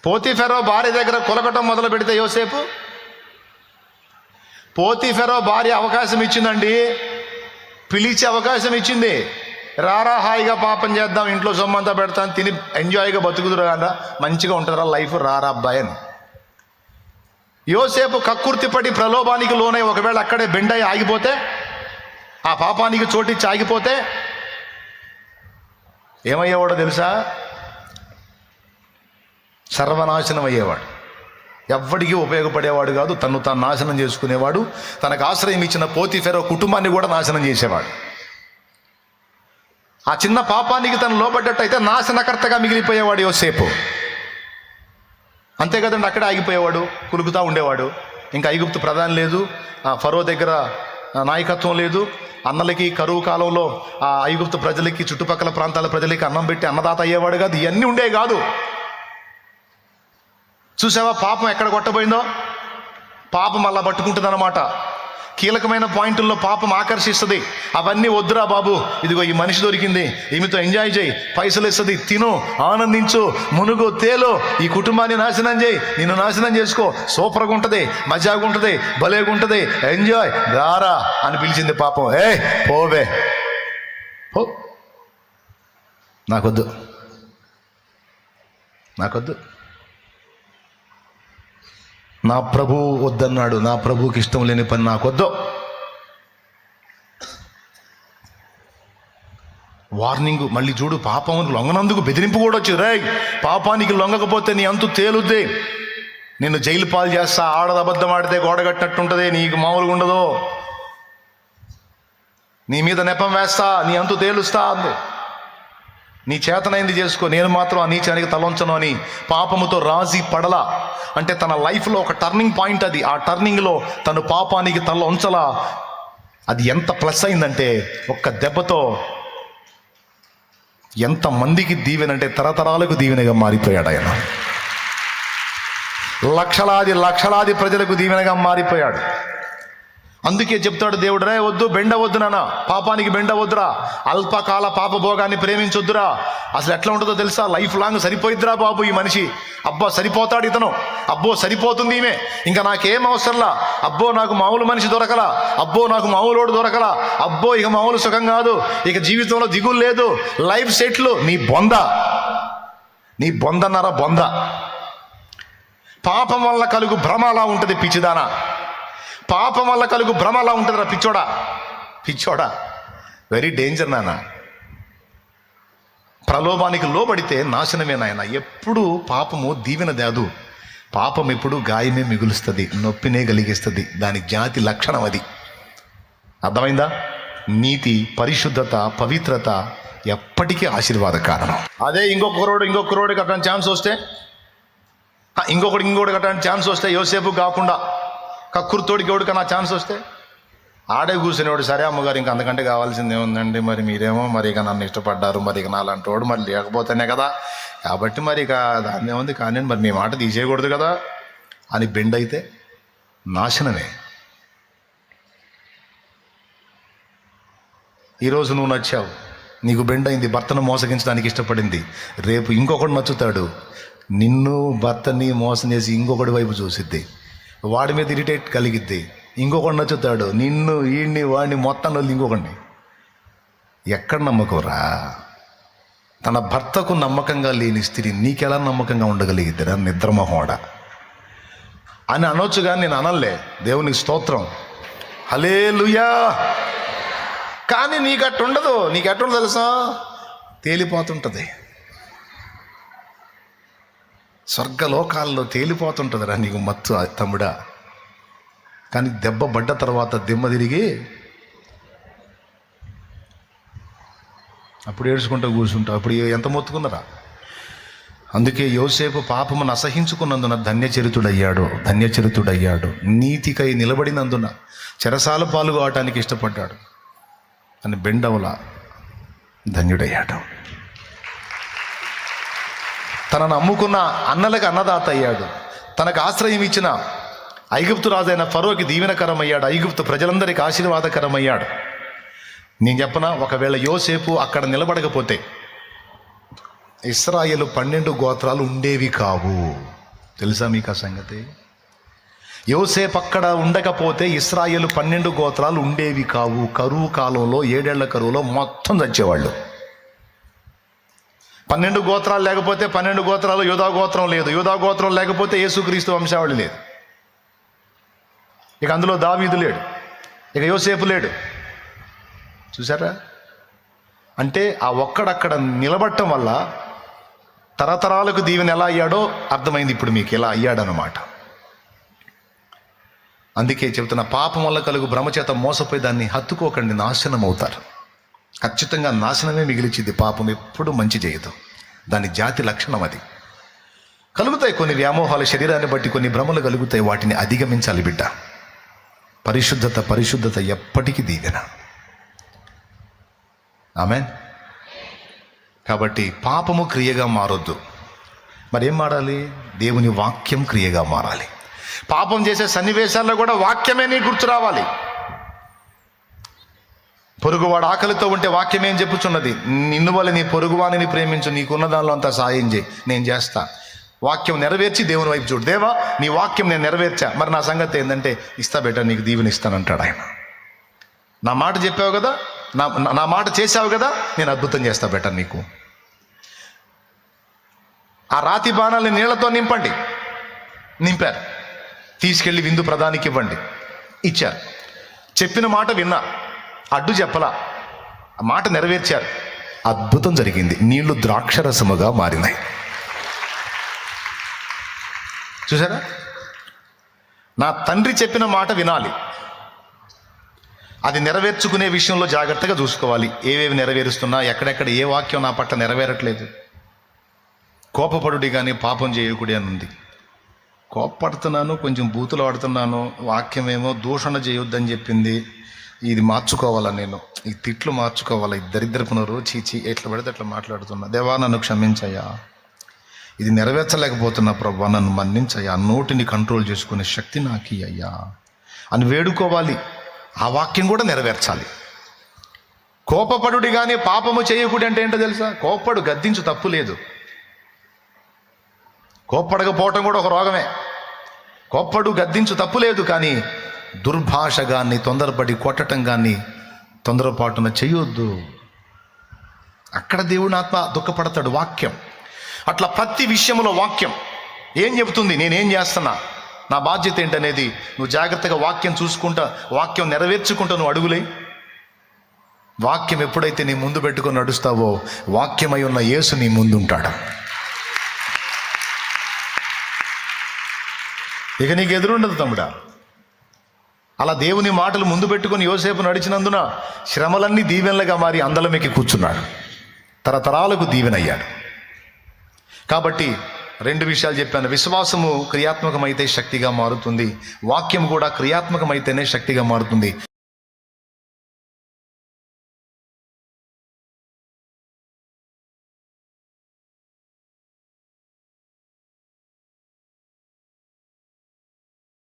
పోతీఫెరో భార్య దగ్గర కులకటం మొదలు పెడితే యోసేపు, పోతీఫెరో భార్య అవకాశం ఇచ్చిందండి, పిలిచి అవకాశం ఇచ్చింది. రారా హాయిగా పాపం చేద్దాం, ఇంట్లో సొమ్మంతా పెడతాను, తిని ఎంజాయ్గా బతుకుదురు కదా, మంచిగా ఉంటుందిరా లైఫ్, రారా అబ్బాయి అని. యోసేపు కక్కుర్తిపడి ప్రలోభానికి లోనై ఒకవేళ అక్కడే బెండై ఆగిపోతే, ఆ పాపానికి చోటిచ్చి ఆగిపోతే ఏమయ్యేవాడో తెలుసా? సర్వనాశనం అయ్యేవాడు. ఎవ్వడికి ఉపయోగపడేవాడు కాదు, తను తాను నాశనం చేసుకునేవాడు. తనకు ఆశ్రయం ఇచ్చిన పోతీఫెరో కుటుంబాన్ని కూడా నాశనం చేసేవాడు. ఆ చిన్న పాపానికి తను లోబడ్డట్టయితే నాశనకర్తగా మిగిలిపోయేవాడు యోసేపు. అంతే కదండి, అక్కడే ఆగిపోయేవాడు, కులుకుతూ ఉండేవాడు. ఇంకా ఐగుప్తు ప్రధాని లేదు, ఫరో దగ్గర నాయకత్వం లేదు, అన్నలకి కరువు కాలంలో ఆ ఐగుప్తు ప్రజలకి చుట్టుపక్కల ప్రాంతాల ప్రజలకి అన్నం పెట్టి అన్నదాత అయ్యేవాడు కాదు, ఇవన్నీ ఉండేవి కాదు. చూసావా పాపం ఎక్కడ కొట్టబోయిందో? పాపం అలా పట్టుకుంటుంది అన్నమాట. కీలకమైన పాయింట్ల్లో పాపం ఆకర్షిస్తుంది. అవన్నీ వద్దురా బాబు, ఇదిగో ఈ మనిషి దొరికింది, ఈమెతో ఎంజాయ్ చేయి, పైసలు ఇస్తుంది, తిను, ఆనందించు, మునుగు, తేలు, ఈ కుటుంబాన్ని నాశనం చేయి, నిన్ను నాశనం చేసుకో, సూపర్గా ఉంటుంది, మజాగా ఉంటుంది, భలేగా ఉంటుంది, ఎంజాయ్, రారా అని పిలిచింది పాపం. పోవే, పో, నాకొద్దు, నాకొద్దు, నా ప్రభు వద్దన్నాడు, నా ప్రభుకి ఇష్టం లేని పని నాకొద్దు. వార్నింగ్. మళ్ళీ చూడు, పాపం లొంగనందుకు బెదిరింపు కూడా వచ్చి, రే పాపానికి లొంగకపోతే నీ అంతు తేలుద్ది, నిన్ను జైలు పాలు చేస్తా, ఆడది అబద్ధం ఆడితే గోడగట్టినట్టుంటుంది, నీకు మామూలుగా ఉండదు, నీ మీద నెపం వేస్తా, నీ అంతు తేలుస్తా అంది. నీ చేతనైంది చేసుకో, నేను మాత్రం ఆ నీచానికి తలొంచను అని పాపముతో రాజీ పడలా. అంటే తన లైఫ్లో ఒక టర్నింగ్ పాయింట్ అది. ఆ టర్నింగ్లో తను పాపానికి తల ఉంచలా. అది ఎంత ప్లస్ అయిందంటే, ఒక్క దెబ్బతో ఎంతమందికి దీవెనంటే తరతరాలకు దీవెనగా మారిపోయాడు ఆయన. లక్షలాది ప్రజలకు దీవెనగా మారిపోయాడు. అందుకే చెప్తాడు దేవుడు, రే వద్దు, బెండ వద్దు నాన్న, పాపానికి బెండ వద్దురా, అల్పకాల పాపభోగాన్ని ప్రేమించొద్దురా. అసలు ఎట్లా ఉంటుందో తెలుసా? లైఫ్ లాంగ్ సరిపోయిద్దిరా బాబు ఈ మనిషి, అబ్బా సరిపోతాడు ఇతను, అబ్బో సరిపోతుంది ఈమె, ఇంకా నాకేం అవసరంలా, అబ్బో నాకు మామూలు మనిషి దొరకలా, అబ్బో నాకు మామూలోడు దొరకలా, అబ్బో ఇక మామూలు సుఖం కాదు, ఇక జీవితంలో దిగులు లేదు, లైఫ్ సెట్లు. నీ బొందన్నారా బొంద. పాపం వల్ల కలుగు భ్రమ అలా ఉంటుంది పిచ్చిదానా, పాపం వల్ల కలుగు భ్రమ అలా ఉంటుందిరా పిచ్చోడా. వెరీ డేంజర్ నాన్న. ప్రలోభానికి లోబడితే నాశనమే నాయన. ఎప్పుడు పాపము దీవెన దాదు, పాపం ఎప్పుడు గాయమే మిగులుస్తుంది, నొప్పినే కలిగిస్తుంది. దాని జాతి లక్షణం అది. అర్థమైందా? నీతి, పరిశుద్ధత, పవిత్రత ఎప్పటికీ ఆశీర్వాద కారణం. అదే ఇంకొకరోడు కట్టడానికి ఛాన్స్ వస్తే, ఇంకొకటి కట్టడానికి ఛాన్స్ వస్తే, యోసేపు కాకుండా కక్కుర్తోడికి ఎవడికన్నా ఛాన్స్ వస్తే ఆడే కూర్చునేవాడు. సరే అమ్మగారు, ఇంకా అంతకంటే కావాల్సింది ఏముందండి, మరి మీరేమో మరి ఇక నన్ను ఇష్టపడ్డారు, మరి ఇక నాలంటి వాడు మరి లేకపోతేనే కదా, కాబట్టి మరి ఇక దాన్ని ఏముంది కానీ మరి మీ మాట తీసేయకూడదు కదా అని బెండ్ అయితే నాశనమే. ఈరోజు నువ్వు నచ్చావు, నీకు బెండ్ అయింది, భర్తను మోసగించడానికి ఇష్టపడింది, రేపు ఇంకొకటి నచ్చుతాడు, నిన్ను భర్తని మోసం చేసి ఇంకొకటి వైపు చూసిద్ది, వాడి మీద ఇరిటేట్ కలిగిద్ది, ఇంకొకటి నచ్చుతాడు, నిన్ను వీడిని వాడిని మొత్తం వాళ్ళు ఇంకొకడిని. ఎక్కడ నమ్మకరా? తన భర్తకు నమ్మకంగా లేని స్త్రీ నీకెలా నమ్మకంగా ఉండగలిగిద్దిరా నిద్రమోహోడ అని అనొచ్చు, కానీ నేను అనలే. దేవునికి స్తోత్రం, హల్లెలూయా. కానీ నీకట్టుండదు. నీకెట్టుండదు తెలుసా? తేలిపోతుంటుంది, స్వర్గలోకాల్లో తేలిపోతుంటుందిరా నీకు మత్తు తమ్ముడా. కానీ దెబ్బ పడ్డ తర్వాత దిమ్మ తిరిగి అప్పుడు ఏడ్చుకుంటూ కూర్చుంటావు. అప్పుడు ఎంత మొత్తుకున్నారా? అందుకే యోసేపు పాపమును అసహించుకున్నందున ధన్యచరితుడయ్యాడు. నీతికై నిలబడినందున చెరసాల పాలు కావటానికి ఇష్టపడ్డాడు అని బెండవల ధన్యుడయ్యాడు. తనను అమ్ముకున్న అన్నలకు అన్నదాత అయ్యాడు. తనకు ఆశ్రయం ఇచ్చిన ఐగుప్తు రాజైన ఫరోకి దీవెనకరమయ్యాడు. ఐగుప్తు ప్రజలందరికీ ఆశీర్వాదకరమయ్యాడు. నేను చెప్పనా, ఒకవేళ యోసేపు అక్కడ నిలబడకపోతే ఇశ్రాయేలు 12 గోత్రాలు ఉండేవి కావు. తెలుసా మీకు ఆ సంగతి? యోసేపు అక్కడ ఉండకపోతే ఇశ్రాయేలు 12 గోత్రాలు ఉండేవి కావు. కరువు కాలంలో, 7 ఏళ్ల కరువులో మొత్తం చచ్చేవాళ్ళు. 12 గోత్రాలు లేకపోతే 12 గోత్రాలు యూదా గోత్రం లేదు. యూదా గోత్రం లేకపోతే యేసుక్రీస్తు వంశావళి లేదు. ఇక అందులో దావీదు లేడు, ఇక యోసేపు లేడు. చూసారా? అంటే ఆ ఒక్కడక్కడ నిలబడటం వల్ల తరతరాలకు దీవెన ఎలా అయ్యాడో అర్థమైంది ఇప్పుడు మీకు, ఎలా అయ్యాడనమాట. అందుకే చెబుతున్న, పాపం వల్ల కలుగు భ్రమచేత మోసపోయి దాన్ని హత్తుకోకండి, నాశనం అవుతారు. ఖచ్చితంగా నాశనమే మిగిలిచింది. పాపం ఎప్పుడు మంచి చేయదు, దాని జాతి లక్షణం అది. కలుగుతాయి కొన్ని వ్యామోహాలు, శరీరాన్ని బట్టి కొన్ని భ్రమలు కలుగుతాయి, వాటిని అధిగమించాలి బిడ్డ. పరిశుద్ధత ఎప్పటికీ దీవెన. ఆమేన్. కాబట్టి పాపము క్రియగా మారొద్దు. మరి ఏం మారాలి? దేవుని వాక్యం క్రియగా మారాలి. పాపం చేసే సన్నివేశాల్లో కూడా వాక్యమే నీ గుర్తు రావాలి. పొరుగువాడు ఆకలితో ఉంటే వాక్యం ఏం చెప్పుచున్నది? నిన్ను వల్ల నీ పొరుగువానిని ప్రేమించు, నీకున్న దానిలో అంతా సాయం చేయి, నేను చేస్తా. వాక్యం నెరవేర్చి దేవుని వైపు చూడు. దేవా, నీ వాక్యం నేను నెరవేర్చా, మరి నా సంగతి ఏంటంటే, ఇస్తా బెటర్, నీకు దీవెన ఇస్తానంటాడు ఆయన. నా మాట చెప్పావు కదా, నా మాట చేసావు కదా, నేను అద్భుతం చేస్తా బెటర్ నీకు. ఆ రాతి బాణాలని నీళ్లతో నింపండి. నింపారు, తీసుకెళ్ళి విందు ప్రధానికి ఇవ్వండి, ఇచ్చారు. చెప్పిన మాట విన్నా, అడ్డు చెప్పలా, ఆ మాట నెరవేర్చారు. అద్భుతం జరిగింది. నీళ్లు ద్రాక్షరసముగా మారినాయి. చూసారా? నా తండ్రి చెప్పిన మాట వినాలి, అది నెరవేర్చుకునే విషయంలో జాగ్రత్తగా చూసుకోవాలి. ఏవేవి నెరవేరుస్తున్నా, ఎక్కడెక్కడ ఏ వాక్యం నా పట్ల నెరవేరట్లేదు. కోపపడుడి కానీ పాపం చేయకుడి అని ఉంది. కోపపడుతున్నాను, కొంచెం బూతులు ఆడుతున్నాను, వాక్యమేమో దూషణ చేయొద్దని చెప్పింది, ఇది మార్చుకోవాలా, నేను ఈ తిట్లు మార్చుకోవాలా, ఈ దరిద్రపునరు చీచి ఎట్లా పడితే అట్లా మాట్లాడుతున్నా. దేవా, నన్ను క్షమించయ్యా, ఇది నెరవేర్చలేకపోతున్నా ప్రభువా, నన్ను మన్నించయ్యా, నోటిని కంట్రోల్ చేసుకునే శక్తి నాకు అయ్యా అని వేడుకోవాలి. ఆ వాక్యం కూడా నెరవేర్చాలి. కోపపడుడి కానీ పాపము చేయకుడి అంటే ఏంటో తెలుసా? కోప్పడు, గద్దించు, తప్పు లేదు. కోప్పడకపోవటం కూడా ఒక రోగమే. కోప్పడు, గద్దించు, తప్పు లేదు. కానీ దుర్భాష కానీ, తొందరపడి కొట్టడం కానీ, తొందరపాటున చేయొద్దు. అక్కడ దేవుని ఆత్మ దుఃఖపడతాడు. వాక్యం అట్లా ప్రతి విషయంలో వాక్యం ఏం చెబుతుంది, నేనేం చేస్తున్నా, నా బాధ్యత ఏంటనేది నువ్వు జాగ్రత్తగా వాక్యం చూసుకుంటా, వాక్యం నెరవేర్చుకుంటా నువ్వు అడుగులే. వాక్యం ఎప్పుడైతే నీ ముందు పెట్టుకొని నడుస్తావో, వాక్యమై ఉన్న యేసు నీ ముందు ఉంటాడు. ఇక నీకు ఎదురుండదు తమ్ముడా. అలా దేవుని మాటలు ముందు పెట్టుకొని యోసేపు నడిచినందున శ్రమలన్నీ దీవెనలుగా మారి అందలమెక్కి కూర్చున్నాడు, తరతరాలకు దీవెనయ్యాడు. కాబట్టి 2 విషయాలు చెప్పాను. విశ్వాసము క్రియాత్మకమైతే శక్తిగా మారుతుంది, వాక్యం కూడా క్రియాత్మకమైతేనే శక్తిగా మారుతుంది.